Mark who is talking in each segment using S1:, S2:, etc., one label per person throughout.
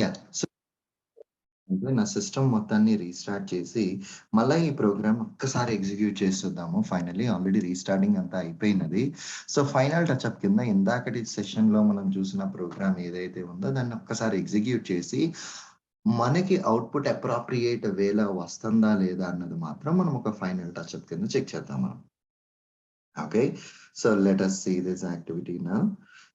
S1: Yeah so నా system మొత్తాన్ని restart చేసి మళ్ళీ ఈ ప్రోగ్రామ్ ఒక్కసారి ఎగ్జిక్యూట్ చేసేద్దాము. ఫైనల్లీ ఆల్రెడీ రీస్టార్టింగ్ అంతా అయిపోయినది. సో ఫైనల్ టచ్అప్ కింద ఇందాకటి సెషన్లో మనం చూసిన ప్రోగ్రామ్ ఏదైతే ఉందో దాన్ని ఒక్కసారి ఎగ్జిక్యూట్ చేసి మనకి అవుట్పుట్ అప్రాప్రియేట్ వేలో వస్తుందా లేదా అన్నది మాత్రం మనం ఒక ఫైనల్ టచ్అప్ కింద చెక్ చేద్దాం మనం. Okay, so let us see this activity now.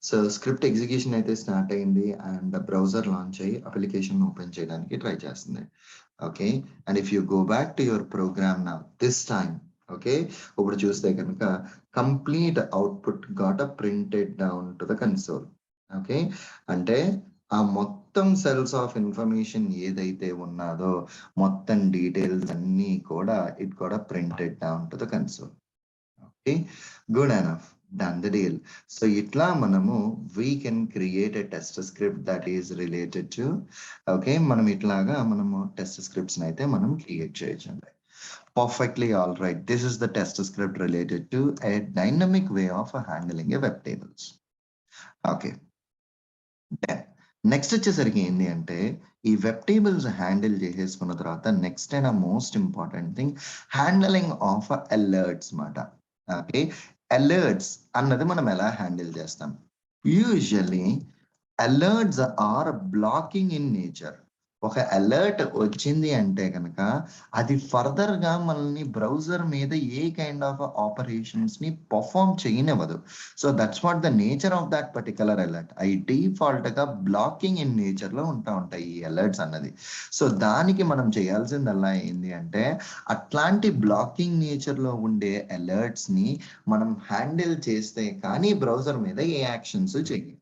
S1: So script execution అయితే స్టార్ట్ అయింది అండ్ బ్రౌజర్ లాంచ్ అయ్యి అప్లికేషన్ ఓపెన్ చేయడానికి ట్రై చేస్తుంది. Okay, and if you go back to your program now this time, okay, ఇప్పుడు చూస్తే కనుక complete output got a printed down to the console. Okay, అంటే ఆ మొత్తం సెల్స్ ఆఫ్ ఇన్ఫర్మేషన్ ఏదైతే ఉన్నదో మొత్తం డీటెయిల్స్ అన్నీ కూడా ఇట్ కూడా printed down to the console. Okay, good enough, done the deal. So itla manamu we can create a test script that is related to, okay, manam itlaga manamu test scripts naithe manam create cheyachandi. Perfectly all right. This is the test script related to a dynamic way of handling a web tables. Okay, then next వచ్చేసరికి ఏంటి అంటే ఈ web tables handle చేసేసుకున్న తర్వాత next and most important thing handling of alerts మాట. Okay, alerts అన్నది మనం ఎలా హ్యాండిల్ చేస్తాం? Usually alerts are blocking in nature. ఒక అలర్ట్ వచ్చింది అంటే కనుక అది ఫర్దర్ గా మనల్ని బ్రౌజర్ మీద ఏ కైండ్ ఆఫ్ ఆపరేషన్స్ ని పర్ఫామ్ చేయనివ్వదు. So that's what the nature of that particular alert. అవి డిఫాల్ట్ గా బ్లాకింగ్ ఇన్ నేచర్ లో ఉంటాయి ఈ అలర్ట్స్ అన్నది. సో దానికి మనం చేయాల్సిందల్లా ఏంది అంటే అట్లాంటి బ్లాకింగ్ నేచర్ లో ఉండే అలర్ట్స్ ని మనం హ్యాండిల్ చేస్తే కానీ బ్రౌజర్ మీద ఏ యాక్షన్స్ చెయ్యి.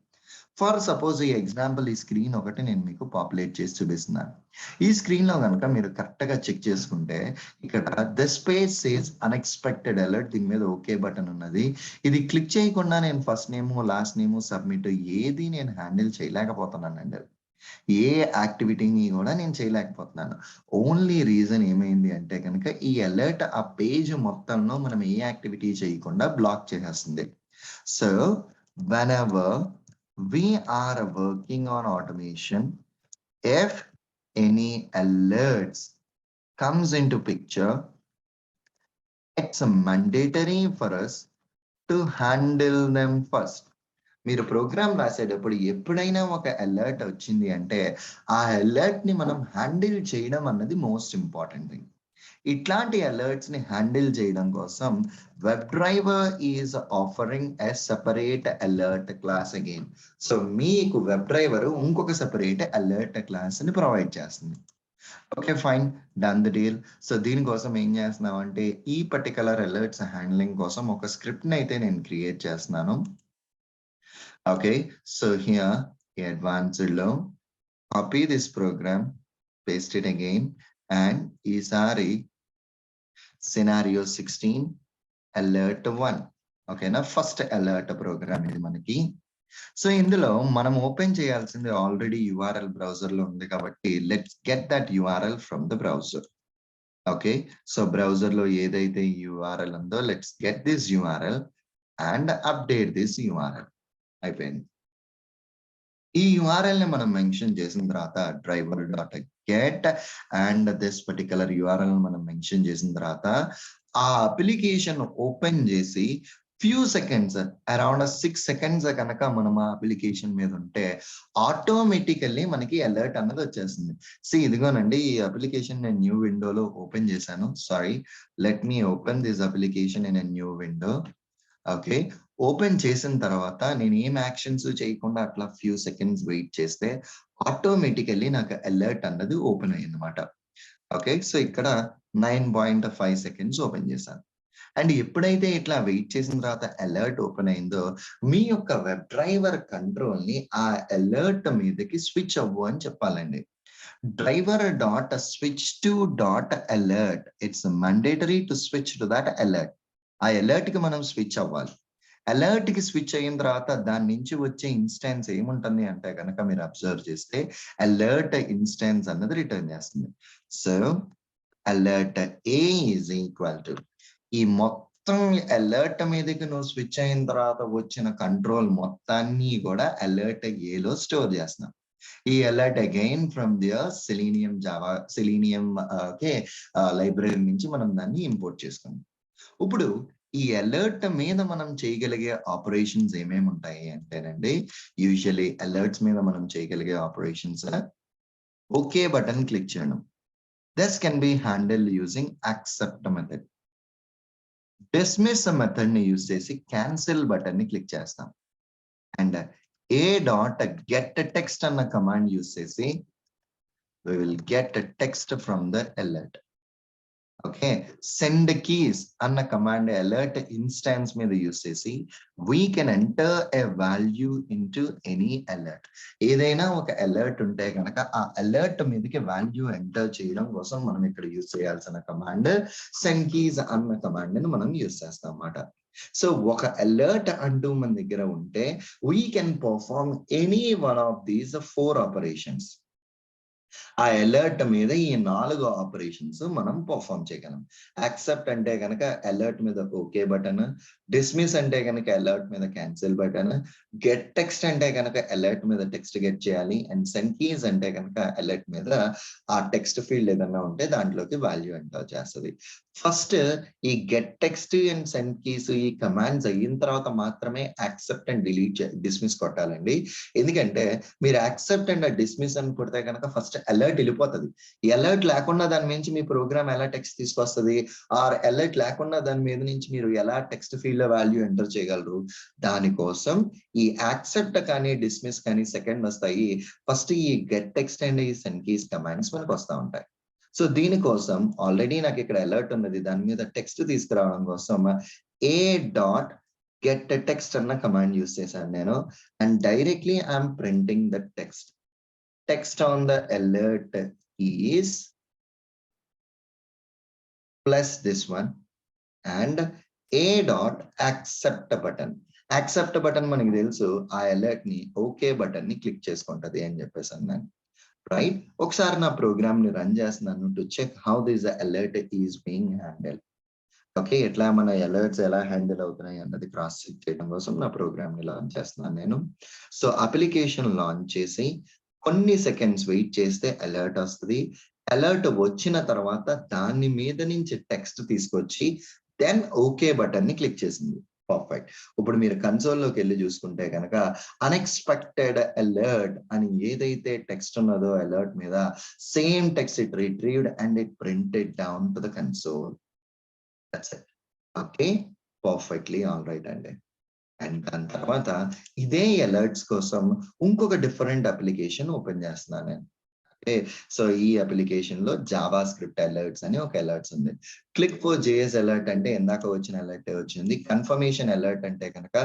S1: ఫర్ సపోజ్ ఈ ఎగ్జాంపుల్ ఈ స్క్రీన్ ఒకటి నేను మీకు పాపులేట్ చేసి చూపిస్తున్నాను. ఈ స్క్రీన్ లో కనుక మీరు కరెక్ట్ గా చెక్ చేసుకుంటే ఇక్కడ the space says unexpected alert, దీని మీద ఓకే బటన్ ఉన్నది. ఇది క్లిక్ చేయకుండా నేను first name last name submit ఏది నేను హ్యాండిల్ చేయలేకపోతున్నానండి. ఏ యాక్టివిటీని కూడా నేను చేయలేకపోతున్నాను. ఓన్లీ రీజన్ ఏమైంది అంటే కనుక ఈ అలర్ట్ ఆ పేజ్ మొత్తంలో మనం ఏ యాక్టివిటీ చేయకుండా బ్లాక్ చేసేస్తుంది. So whenever we are working on automation, if any alerts comes into picture, it's mandatory for us to handle them first. మీరు ప్రోగ్రామ్ రాసేటప్పుడు ఎప్పుడైనా ఒక అలర్ట్ వచ్చింది అంటే ఆ అలర్ట్ ని మనం హ్యాండిల్ చేయడం అన్నది మోస్ట్ ఇంపార్టెంట్ థింగ్. ఇట్లాంటి అలర్ట్స్ ని హ్యాండిల్ చేయడం కోసం web driver is offering a separate alert class again. So మీకు వెబ్ డ్రైవర్ ఇంకొక సెపరేట్ అలర్ట్ క్లాస్ ని ప్రొవైడ్ చేస్తుంది. Okay fine, done the deal. So దీనికోసం ఏం చేస్తున్నాం అంటే ఈ పర్టికులర్ అలర్ట్స్ హ్యాండ్లింగ్ కోసం ఒక స్క్రిప్ట్ ని అయితే నేను క్రియేట్ చేస్తున్నాను. ఓకే, సో హియర్ అడ్వాన్స్డ్ లో copy this program, paste it again and ఈసారి scenario 16 alert 1. ఓకేనా, ఫస్ట్ అలర్ట్ ప్రోగ్రామ్ ఇది మనకి. సో ఇందులో మనం ఓపెన్ చేయాల్సింది ఆల్రెడీ యూఆర్ఎల్ బ్రౌజర్ లో ఉంది కాబట్టి let's get that URL from the browser. Okay, so browser లో ఏదైతే యూఆర్ఎల్ ఉందో let's get this URL and update this URL. అయిపోయింది. ఈ యూఆర్ఎల్ ని మనం మెన్షన్ చేసిన తర్వాత driver dot get and this particular URL మనం మెన్షన్ చేసిన తర్వాత ఆ అప్లికేషన్ ఓపెన్ చేసి ఫ్యూ సెకండ్స్, అరౌండ్ 6 seconds కనుక మనం ఆ అప్లికేషన్ మీద ఉంటే ఆటోమేటికల్లీ మనకి అలర్ట్ అన్నది వచ్చేస్తుంది. సి ఇదిగోనండి ఈ అప్లికేషన్ నేను న్యూ విండోలో ఓపెన్ చేశాను. Sorry, let me open this application in a new window. Okay, open చేసిన తర్వాత నేను ఏం యాక్షన్స్ చేయకుండా అట్లా ఫ్యూ సెకండ్స్ వెయిట్ చేస్తే ఆటోమేటికల్లీ నాకు అలర్ట్ అన్నది ఓపెన్ అయ్యింది అనమాట. ఓకే, సో ఇక్కడ 9.5 seconds ఓపెన్ చేశాను. అండ్ ఎప్పుడైతే ఇట్లా వెయిట్ చేసిన తర్వాత అలర్ట్ ఓపెన్ అయిందో మీ యొక్క వెబ్ డ్రైవర్ కంట్రోల్ ని ఆ అలర్ట్ మీదకి స్విచ్ అవ్వు అని చెప్పాలండి. Driver dot switch to dot alert, it's mandatory to switch to that alert. ఆ అలర్ట్ కి మనం స్విచ్ అవ్వాలి. అలర్ట్ కి స్విచ్ అయిన తర్వాత దాని నుంచి వచ్చే ఇన్స్టెన్స్ ఏముంటుంది అంటే కనుక మీరు అబ్జర్వ్ చేస్తే అలర్ట్ ఇన్స్టెన్స్ అన్నది రిటర్న్ చేస్తుంది. So alert A is equal to ఈ మొత్తం అలర్ట్ మీదకి నువ్వు స్విచ్ అయిన తర్వాత వచ్చిన కంట్రోల్ మొత్తాన్ని కూడా అలర్ట్ ఏలో స్టోర్ చేస్తున్నాం. ఈ alert again from the Selenium library నుంచి మనం దాన్ని ఇంపోర్ట్ చేసుకున్నాం. ఇప్పుడు ఈ అలర్ట్ మీద మనం చేయగలిగే ఆపరేషన్స్ ఏమేమి ఉంటాయి అంటేనండి, యూజువల్లీ అలర్ట్స్ మీద మనం చేయగలిగే ఆపరేషన్స్ ఓకే బటన్ క్లిక్ చేయడం. This can be handle using accept method. Dismiss method ని యూజ్ చేసి క్యాన్సిల్ బటన్ ని క్లిక్ చేస్తాం. అండ్ a.getText అన్న కమాండ్ యూజ్ చేసి we will get a text from the alert. Okay, send keys అన్న command alert instance మీద use చేసి we can enter a value into any alert. ఏదైనా ఒక అలర్ట్ ఉంటే కనుక ఆ అలర్ట్ మీదకి వాల్యూ ఎంటర్ చేయడం కోసం మనం ఇక్కడ యూజ్ చేయాల్సిన కమాండ్ send keys అన్న కమాండ్ ని మనం యూజ్ చేస్తాం అన్నమాట. సో ఒక అలర్ట్ అంటూ మన దగ్గర ఉంటే we can perform any one of these 4 operations. ఆ అలర్ట్ మీద ఈ 4 ఆపరేషన్స్ మనం పర్ఫామ్ చేయగలం. యాక్సెప్ట్ అంటే కనుక అలర్ట్ మీద ఓకే బటన్, డిస్మిస్ అంటే కనుక అలర్ట్ మీద క్యాన్సిల్ బటన్, గెట్ టెక్స్ట్ అంటే కనుక అలర్ట్ మీద టెక్స్ట్ గెట్ చేయాలి, అండ్ సెండ్ కీస్ అంటే కనుక అలర్ట్ మీద ఆ టెక్స్ట్ ఫీల్డ్ ఏదన్నా ఉంటే దాంట్లోకి వాల్యూ ఎంటర్ చేస్తుంది. ఫస్ట్ ఈ get text and send keys ఈ కమాండ్స్ అయిన తర్వాత మాత్రమే యాక్సెప్ట్ అండ్ డిస్మిస్ కొట్టాలండి. ఎందుకంటే మీరు యాక్సెప్ట్ అండ్ డిస్మిస్ అని కొడితే కనుక ఫస్ట్ అలర్ట్ వెళ్ళిపోతుంది. ఈ అలర్ట్ లేకుండా దాని నుంచి మీ ప్రోగ్రామ్ ఎలా టెక్స్ట్ తీసుకొస్తుంది, ఆర్ అలర్ట్ లేకుండా దాని మీద నుంచి మీరు ఎలా టెక్స్ట్ ఫీల్డ్ లో వాల్యూ ఎంటర్ చేయగలరు. దానికోసం ఈ యాక్సెప్ట్ కానీ డిస్మిస్ కానీ సెకండ్ వస్తాయి. ఫస్ట్ ఈ గెట్ టెక్స్ట్ అండ్ ఈ సెండ్ కీస్ కమాండ్స్ మనకు వస్తూ ఉంటాయి. సో దీనికోసం ఆల్రెడీ నాకు ఇక్కడ అలర్ట్ ఉన్నది, దాని మీద టెక్స్ట్ తీసుకురావడం కోసం a.getText అన్న కమాండ్ యూజ్ చేశాను నేను. And directly I'm printing the text. Text on the alert is plus this one and a.accept button. Accept button మనకి తెలుసు ఆ అలర్ట్ ని ఓకే బటన్ ని క్లిక్ చేసుకుంటది అని చెప్పేసాను నేను. రైట్, ఒకసారి నా ప్రోగ్రామ్ ని రన్ చేస్తున్నాను to check how this alert is being handle. Okay, ఎట్లా మన అలర్ట్స్ ఎలా హ్యాండిల్ అవుతున్నాయి అన్నది క్రాస్ చెక్ చేయడం కోసం నా ప్రోగ్రామ్ ని లాంచ్ చేస్తున్నాను నేను. సో అప్లికేషన్ లాంచ్ చేసి కొన్ని సెకండ్స్ వెయిట్ చేస్తే అలర్ట్ వస్తుంది. అలర్ట్ వచ్చిన తర్వాత దాని మీద నుంచి టెక్స్ట్ తీసుకొచ్చి దెన్ ఓకే బటన్ ని క్లిక్ చేసింది. పర్ఫెక్ట్. ఇప్పుడు మీరు కన్సోల్లోకి వెళ్ళి చూసుకుంటే కనుక అన్ఎక్స్పెక్టెడ్ అలర్ట్ అని ఏదైతే టెక్స్ట్ ఉన్నదో అలర్ట్ మీద same text it retrieved and it printed down to the console. That's it. Okay, perfectly all right అండి. అండ్ దాని తర్వాత ఇదే అలర్ట్స్ కోసం ఇంకొక డిఫరెంట్ అప్లికేషన్ ఓపెన్ చేస్తున్నాను నేను. ఓకే, సో ఈ అప్లికేషన్ లో జావా స్క్రిప్ట్ అలర్ట్స్ అని ఒక అలర్ట్స్ ఉంది. క్లిక్ ఫర్ జేఎస్ అలర్ట్ అంటే ఇందాక వచ్చిన అలర్ట్ వచ్చింది. కన్ఫర్మేషన్ అలర్ట్ అంటే కనుక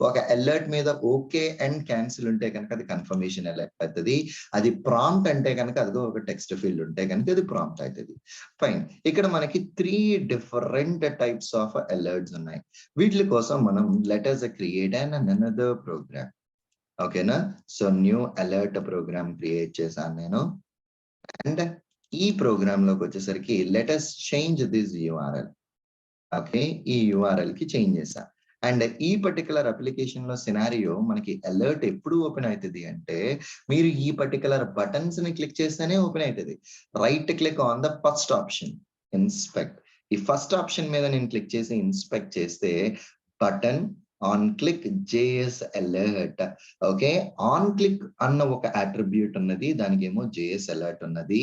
S1: ఒక అలర్ట్ మీద ఓకే అండ్ క్యాన్సిల్ ఉంటే కనుక అది కన్ఫర్మేషన్ అలర్ట్ అవుతుంది. అది ప్రాంప్ట్ అంటే కనుక అదిగో ఒక టెక్స్ట్ ఫీల్డ్ ఉంటే కనుక అది ప్రాంప్ట్ అవుతుంది. ఫైన్, ఇక్కడ మనకి 3 డిఫరెంట్ టైప్స్ ఆఫ్ అలర్ట్స్ ఉన్నాయి. వీటి కోసం మనం let us create and another program. ఓకేనా, so new alert program create చేశాను నేను. అండ్ ఈ ప్రోగ్రామ్ లోకి వచ్చేసరికి let us change this URL. Okay, ఈ URL కి చేంజ్ చేసా. అండ్ ఈ పర్టికులర్ అప్లికేషన్ లో సినారియో మనకి అలర్ట్ ఎప్పుడు ఓపెన్ అవుతుంది అంటే మీరు ఈ పర్టికులర్ బటన్స్ ని క్లిక్ చేస్తేనే ఓపెన్ అవుతుంది. Right click on the first option inspect. ఈ ఫస్ట్ ఆప్షన్ మీద నేను క్లిక్ చేసి ఇన్స్పెక్ట్ చేస్తే button on click JS alert. Okay, on click అన్న ఒక అట్రిబ్యూట్ ఉన్నది, దానికి ఏమో జేఎస్ అలర్ట్ ఉన్నది.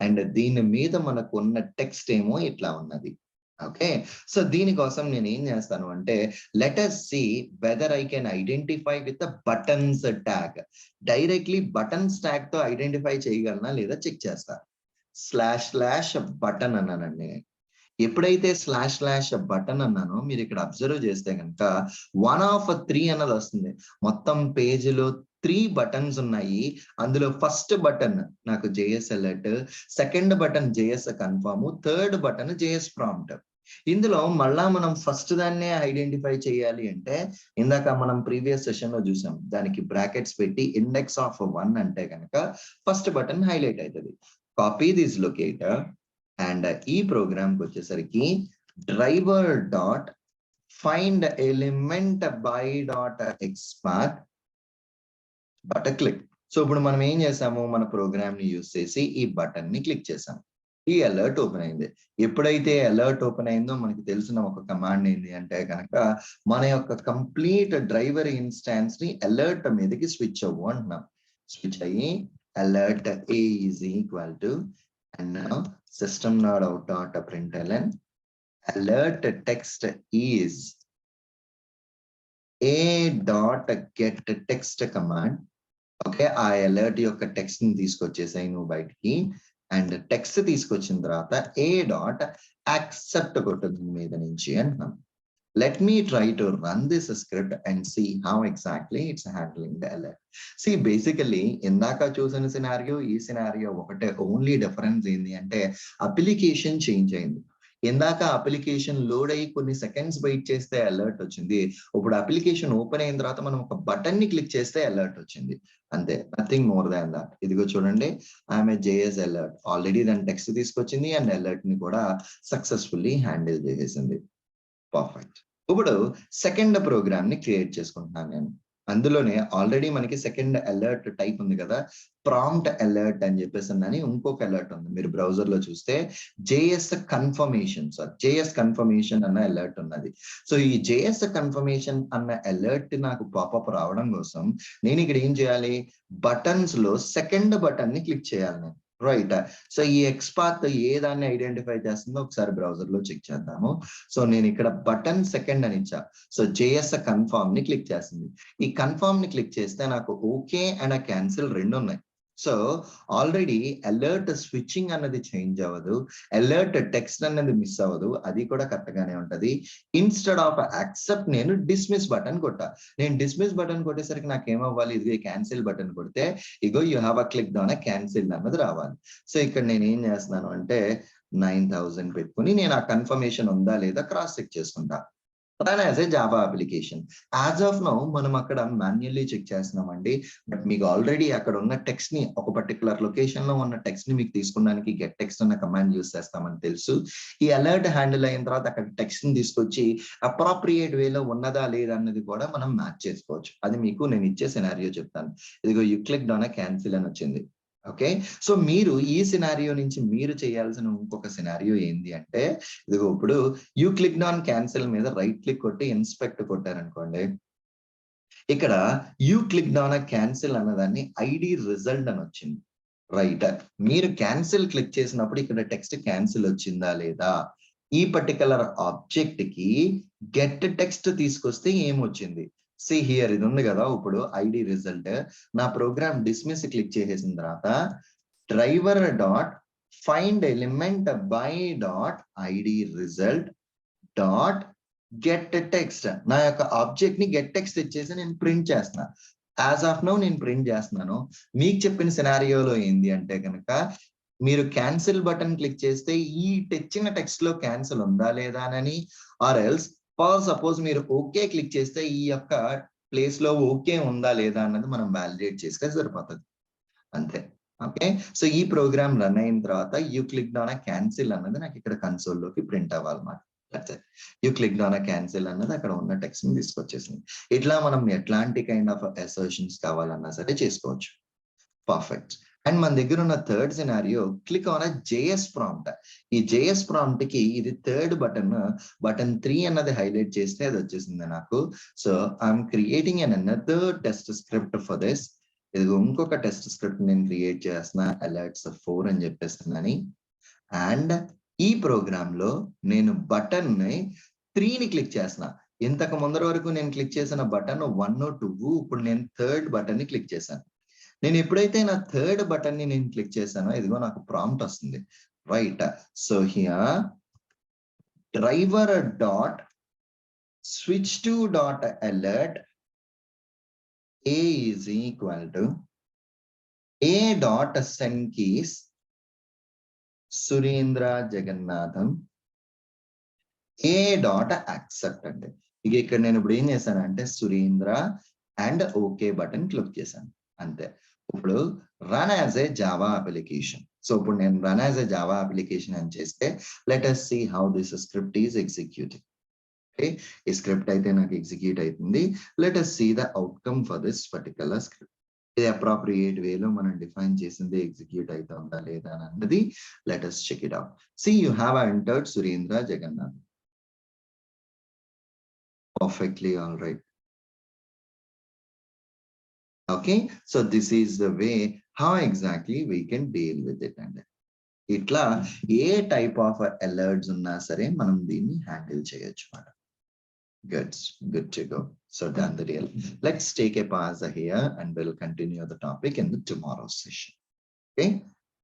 S1: అండ్ దీని మీద మనకు ఉన్న టెక్స్ట్ ఏమో ఇట్లా ఉన్నది. ఓకే, సో దీనికోసం నేను ఏం చేస్తాను అంటే let us see whether I can identify with the buttons tag. Directly buttons tag తో ఐడెంటిఫై చేయగలనా లేదా చెక్ చేస్తా. // బటన్ అన్నానండి. ఎప్పుడైతే // బటన్ అన్నానో మీరు ఇక్కడ అబ్జర్వ్ చేస్తే కనుక 1 of 3 అన్నది వస్తుంది. మొత్తం పేజీలో 3 బటన్స్ ఉన్నాయి. అందులో ఫస్ట్ బటన్ నాకు JS alert, second button JS confirm, third button JS prompt. ఇందులో మళ్ళా మనం ఫస్ట్ దాన్నే ఐడెంటిఫై చేయాలి అంటే ఇందాక మనం ప్రీవియస్ సెషన్ లో చూసాం, దానికి బ్రాకెట్స్ పెట్టి ఇండెక్స్ ఆఫ్ 1 అంటే కనుక ఫస్ట్ బటన్ హైలైట్ అవుతుంది. కాపీ దిస్ లొకేటర్ అండ్ ఈ ప్రోగ్రామ్ కి వచ్చేసరికి driver dot find element by dot xpath but click. So ఇప్పుడు మనం ఏం చేసాము, మన ప్రోగ్రామ్ ని యూజ్ చేసి ఈ బటన్ ని క్లిక్ చేసాం. ఈ అలర్ట్ ఓపెన్ అయింది. ఎప్పుడైతే అలర్ట్ ఓపెన్ అయిందో మనకి తెలిసిన ఒక కమాండ్ ఏంటి అంటే కనుక మన యొక్క కంప్లీట్ డ్రైవర్ ఇన్స్టాన్స్ ని అలర్ట్ మీదకి స్విచ్ అవ్వు అంటున్నాం. స్విచ్ అయ్యి alert A is equal to and now system.out.println alert text is a.getText command. Okay, ఆ అలర్ట్ యొక్క టెక్స్ట్ ని తీసుకొచ్చేసాయి నువ్వు బయటికి. అండ్ టెక్స్ట్ తీసుకొచ్చిన తర్వాత a.accept కొట్టుంది మీద నుంచి అంటున్నాం. Let me try to run this script and see how exactly it's handling the alert. See, basically, ఇందాక చూసిన సినారియో ఈ సినారియో ఒకటే, ఓన్లీ డిఫరెన్స్ ఏంటి అంటే అప్లికేషన్ చేంజ్ అయింది. ఇందాక అప్లికేషన్ లోడ్ అయ్యి కొన్ని సెకండ్స్ వెయిట్ చేస్తే అలర్ట్ వచ్చింది. ఇప్పుడు అప్లికేషన్ ఓపెన్ అయిన తర్వాత మనం ఒక బటన్ ని క్లిక్ చేస్తే అలర్ట్ వచ్చింది. అంతే, నథింగ్ మోర్ దాన్ దాట్. ఇదిగో చూడండి, ఐఎమ్ జేఎస్ అలర్ట్. ఆల్రెడీ దాని టెక్స్ట్ తీసుకొచ్చింది అండ్ అలర్ట్ ని కూడా సక్సెస్ఫుల్లీ హ్యాండిల్ చేసేసింది. పర్ఫెక్ట్. ఇప్పుడు సెకండ్ ప్రోగ్రామ్ ని క్రియేట్ చేసుకుంటున్నాను నేను. అందులోనే ఆల్రెడీ మనకి సెకండ్ అలర్ట్ టైప్ ఉంది కదా, ప్రాంప్ట్ అలర్ట్ అని చెప్పేసి అని ఇంకొక అలర్ట్ ఉంది. మీరు బ్రౌజర్ లో చూస్తే జేఎస్ కన్ఫర్మేషన్ అన్న అలర్ట్ ఉన్నది. సో ఈ జేఎస్ కన్ఫర్మేషన్ అన్న అలర్ట్ నాకు పాపప్ రావడం కోసం నేను ఇక్కడ ఏం చేయాలి, బటన్స్ లో సెకండ్ బటన్ ని క్లిక్ చేయాలి నేను. రైట్. సో ఈ ఎక్స్పాత్ ఏ దాన్ని ఐడెంటిఫై చేస్తుందో ఒకసారి బ్రౌజర్ లో చెక్ చేద్దాము. సో నేను ఇక్కడ బటన్ సెకండ్ అని ఇచ్చా. సో జేఎస్ కన్ఫర్మ్ ని క్లిక్ చేస్తుంది. ఈ కన్ఫర్మ్ ని క్లిక్ చేస్తే నాకు ఓకే అండ్ క్యాన్సిల్ రెండు ఉన్నాయి. సో ఆల్రెడీ అలర్ట్ స్విచ్చింగ్ అన్నది చేంజ్ అవ్వదు, అలర్ట్ టెక్స్ట్ అన్నది మిస్ అవ్వదు, అది కూడా కరెక్ట్ గానే ఉంటది. ఇన్స్టెడ్ ఆఫ్ యాక్సెప్ట్ నేను డిస్మిస్ బటన్ కొట్టా. నేను డిస్మిస్ బటన్ కొట్టేసరికి నాకు ఏమవ్వాలి, ఇది క్యాన్సిల్ బటన్ కొడితే ఇగో you have a click down cancel అన్నది రావాలి. సో ఇక్కడ నేను ఏం చేస్తున్నాను అంటే 9000 పెట్టుకుని నేను ఆ కన్ఫర్మేషన్ ఉందా లేదా క్రాస్ చెక్ చేసుకుంటా. Run as a Java application. As of now మనం అక్కడ మాన్యువల్లీ చెక్ చేస్తున్నామండి. బట్ మీకు ఆల్రెడీ అక్కడ ఉన్న టెక్స్ట్ ని, ఒక పర్టికులర్ లొకేషన్ లో ఉన్న టెక్స్ట్ ని మీకు తీసుకోవడానికి GetText అన్న కమాండ్ యూస్ చేస్తామని తెలుసు. ఈ అలర్ట్ హ్యాండిల్ అయిన తర్వాత అక్కడ టెక్స్ట్ ని తీసుకొచ్చి అప్రాప్రియేట్ వేలో ఉన్నదా లేదా అన్నది కూడా మనం మ్యాచ్ చేసుకోవచ్చు. అది మీకు నేను ఇచ్చే సినారియో చెప్తాను. ఇదిగో యూ క్లిక్ డౌన్ క్యాన్సిల్ అని వచ్చింది. ఓకే, సో మీరు ఈ సినారియో నుంచి మీరు చేయాల్సిన ఇంకొక సినారియో ఏంది అంటే ఇదిగో ఇప్పుడు యూ క్లిక్ ఆన్ క్యాన్సిల్ మీద రైట్ క్లిక్ కొట్టి ఇన్స్పెక్ట్ కొట్టారనుకోండి, ఇక్కడ యూ క్లిక్ ఆన్ క్యాన్సిల్ అన్నదాన్ని ఐడి రిజల్ట్ అని వచ్చింది. రైట్, మీరు క్యాన్సిల్ క్లిక్ చేసినప్పుడు ఇక్కడ టెక్స్ట్ క్యాన్సిల్ వచ్చిందా లేదా, ఈ పర్టికులర్ ఆబ్జెక్ట్ కి గెట్ టెక్స్ట్ తీసుకొస్తే ఏమొచ్చింది. సి హియర్, ఇది ఉంది కదా ఇప్పుడు ఐడి రిజల్ట్. నా ప్రోగ్రామ్ డిస్మిస్ క్లిక్ చేసేసిన తర్వాత driver dot find element by dot ID result dot get text, నా యొక్క ఆబ్జెక్ట్ ని గెట్ టెక్స్ట్ ఇచ్చేసి నేను ప్రింట్ చేస్తున్నా. యాజ్ ఆఫ్ నౌ నేను ప్రింట్ చేస్తున్నాను. మీకు చెప్పిన సినారియోలో ఏంది అంటే కనుక మీరు క్యాన్సిల్ బటన్ క్లిక్ చేస్తే ఈ తెచ్చిన టెక్స్ట్ లో క్యాన్సిల్ ఉందా లేదా అని, ఆర్ ఎల్స్ ఫర్ సపోజ్ మీరు ఓకే క్లిక్ చేస్తే ఈ యొక్క ప్లేస్ లో ఓకే ఉందా లేదా అన్నది మనం వ్యాలిడేట్ చేస్తే సరిపోతుంది. అంతే. ఓకే, సో ఈ ప్రోగ్రామ్ రన్ అయిన తర్వాత యూ క్లిక్ ఆన్ క్యాన్సిల్ అన్నది నాకు ఇక్కడ కన్సోల్ లోకి ప్రింట్ అవ్వాలన్నమాట. యూ క్లిక్ ఆన్ క్యాన్సిల్ అన్నది అక్కడ ఉన్న టెక్స్ట్ ని తీసుకొచ్చేసింది. ఇట్లా మనం ఎట్లాంటి కైండ్ ఆఫ్ అసర్షన్స్ కావాలన్నా సరే చేసుకోవచ్చు. పర్ఫెక్ట్. అండ్ మన దగ్గర ఉన్న third scenario click on JS prompt. ఈ జేఎస్ ప్రాంప్ట్ కి ఇది థర్డ్ బటన్, బటన్ 3 అన్నది హైలైట్ చేస్తే అది వచ్చేసింది నాకు. So I'm creating an another test script for this. ఇది ఇంకొక టెస్ట్ స్క్రిప్ట్ నేను క్రియేట్ చేస్తున్నా, అలర్ట్స్ 4 అని చెప్పేస్తున్నాను. అండ్ ఈ ప్రోగ్రామ్ లో నేను బటన్ ని 3 ని క్లిక్ చేస్తున్నా. ఇంతకు ముందర వరకు నేను క్లిక్ చేసిన బటన్ 1, 2, ఇప్పుడు నేను థర్డ్ బటన్ ని క్లిక్ చేశాను. నేను ఎప్పుడైతే నా థర్డ్ బటన్ ని నేను క్లిక్ చేశానో ఇదిగో నాకు ప్రాంప్ట్ వస్తుంది. Right, so here driver dot switch to dot alert A is equal to A dot send keys Surendra Jagannatham A dot accept అంటే ఇక ఇక్కడ నేను ఇప్పుడు ఏం చేశానంటే Surendra and okay button click చేశాను. అంతే. ఇప్పుడు run as a Java application. So ఇప్పుడు నేను run as a Java application అని చేస్తే let us see how this script is executing. Okay, ఈ స్క్రిప్ట్ అయితే నాకు ఎగ్జిక్యూట్ అవుతుంది. Let us see the outcome for this particular script. ఇది appropriate వేలో మనం డిఫైన్ చేసింది ఎగ్జిక్యూట్ అవుతుందా లేదా అన్నది let us check it out. See, you have entered Surendra Jagannath. Perfectly all right. Okay, so this is the way how exactly we can deal with it. And ఇట్లా ఏ type of alerts ఉన్నా సరే మనం దీన్ని handle చేయొచ్చు అన్నమాట. Good to go. So done the deal. Let's take a pause here and we'll continue the topic in the tomorrow's session. Okay.